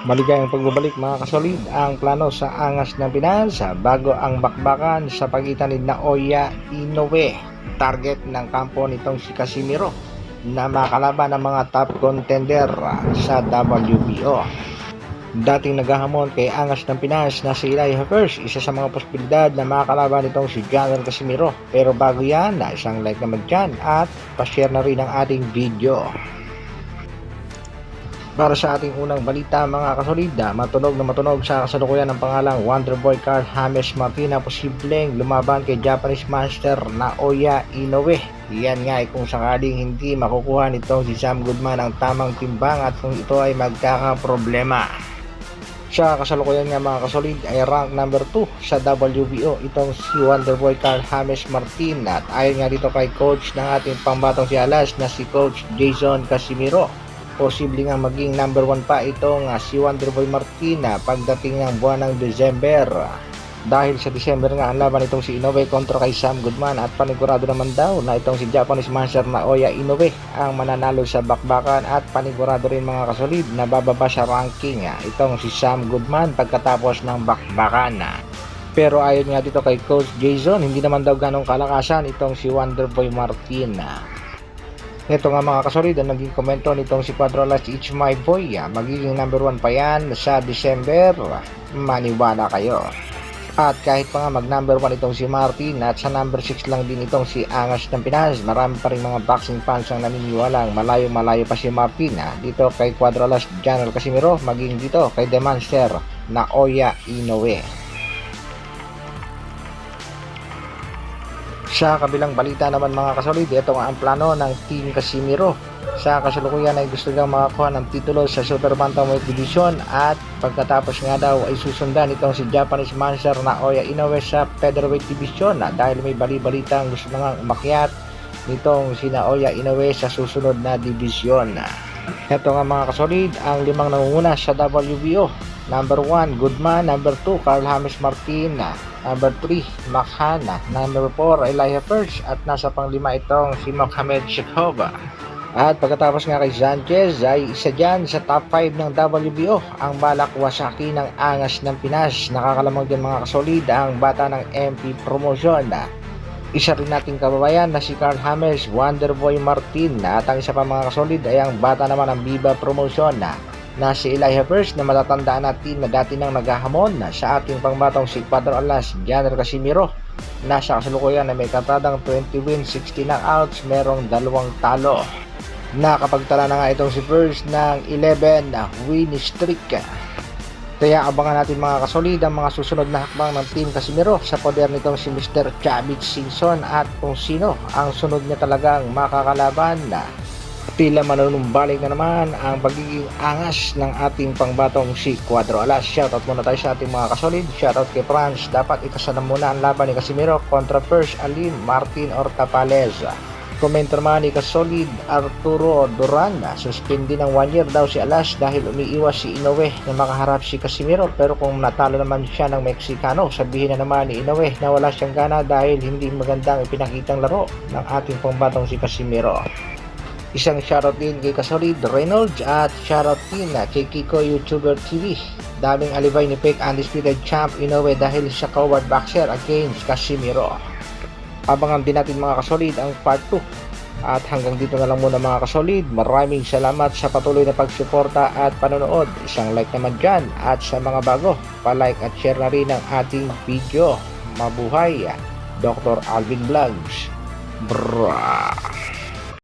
Maligayang pagbabalik mga kasolid, ang plano sa Angas ng Pinas bago ang bakbakan sa pagitan ni Naoya Inoue. Target ng kampo nitong si Casimiro na makalaban ng mga top contender sa WBO. Dating naghahamon kay Angas ng Pinas na si Elijah First, isa sa mga posibilidad na makakalaban nitong si Jonel Casimiro. Pero bago yan, isang like naman dyan at pa-share na rin ang ating video. Para sa ating unang balita mga kasolid, matunog na matunog sa kasalukuyan ng pangalang Wonderboy Carl James Martin na posibleng lumaban kay Japanese Master Naoya Inoue. Yan nga ay kung sakaling hindi makukuha nito si Sam Goodman ang tamang timbang at kung ito ay magkakaproblema. Sa kasalukuyan nga mga kasolid ay rank number 2 sa WBO itong si Wonderboy Carl James Martin at ayon nga dito kay coach ng ating pambatong si Alas na si Coach Jason Casimiro. Posible nga maging number 1 pa itong si Wonderboy Martina pagdating ng buwan ng December. Dahil sa December nga ang laban itong si Inoue kontra kay Sam Goodman at panigurado naman daw na itong si Japanese Master Naoya Inoue ang mananalo sa bakbakan at panigurado rin mga kasolid na bababa sa ranking itong si Sam Goodman pagkatapos ng bakbakan. Pero ayon nga dito kay Coach Jason, hindi naman daw ganong kalakasan itong si Wonderboy Martina. Ito nga mga kasolid ang naging komento nitong si Quadralas It's My Boy. Magiging number 1 pa yan sa December. Maniwala kayo. At kahit pa nga mag number 1 itong si Martin at sa number 6 lang din itong si Angas ng Pinas, marami pa rin mga boxing fans ang naniniwalang malayo-malayo pa si Martin. Dito kay Quadralas Jonel Casimiro, maging dito kay The Monster Naoya Inoue. Sa kabilang balita naman mga kasolid, ito nga ang plano ng Team Casimiro. Sa kasalukuyan ay gusto nilang makakuha ng titulo sa Super Bantamweight Division at pagkatapos nga daw ay susundan itong si Japanese Master Naoya Inoue sa Featherweight Division dahil may bali-balitang gusto nang umakyat nitong si Naoya Inoue sa susunod na division. Ito nga mga kasolid, ang limang nangunguna sa WBO. Number 1, Goodman. Number 2, Carl James Martin. Number 3, Makhana. Number 4, Elijah First. At nasa panglima itong si Mohamed Shekhova. At pagkatapos nga kay Sanchez ay isa dyan sa top 5 ng WBO. Ang Balak Wasaki ng Angas ng Pinas. Nakakalamang dyan mga kasolid ang bata ng MP Promotion. Isa rin nating kababayan na si Carl James Wonderboy Martin. At ang isa pa mga kasolid ay ang bata naman ng Viva Promotion na si Elijah First na matatandaan natin na dati nang naghahamon sa ating pangbatong si Padre Alas Jonel Casimiro. Nasa kasalukuyan na may katadang 20 wins, 60 knockouts, merong 2 talo. Nakapagtala na nga itong si First ng 11 win streak. Kaya abangan natin mga kasolid ang mga susunod na hakbang ng Team Casimiro sa poder nitong si Mr. Chavit Simpson at kung sino ang sunod niya talagang makakalaban na tila manunumbalik na naman ang pagiging angas ng ating pangbatong si Cuadro Alas. Shoutout muna tayo sa ating mga kasolid. Shoutout kay France. Dapat ikasana muna ang laban ni Casimiro kontra First Alin Martin Ortapales. Komento naman ni kasolid Arturo Duran. Suspindi ng 1 year daw si Alas dahil umiiwas si Inoue na makaharap si Casimiro. Pero kung natalo naman siya ng Meksikano, sabihin na naman ni Inoue na wala siyang gana dahil hindi magandang ipinakitang laro ng ating pangbatong si Casimiro. Isang shoutout din kay Kasolid Reynolds at shoutout din kay Kiko YouTuber TV. Daming alibay ni Fake Undisputed Champ Inoue dahil sa coward boxer against Casimiro. Abangan din natin mga kasolid ang part 2. At hanggang dito na lang muna mga kasolid. Maraming salamat sa patuloy na pagsuporta at panonood. Isang like naman dyan at sa mga bago, pa-like at share na rin ang ating video. Mabuhay, Dr. Alvin Vlogs. Brrrr.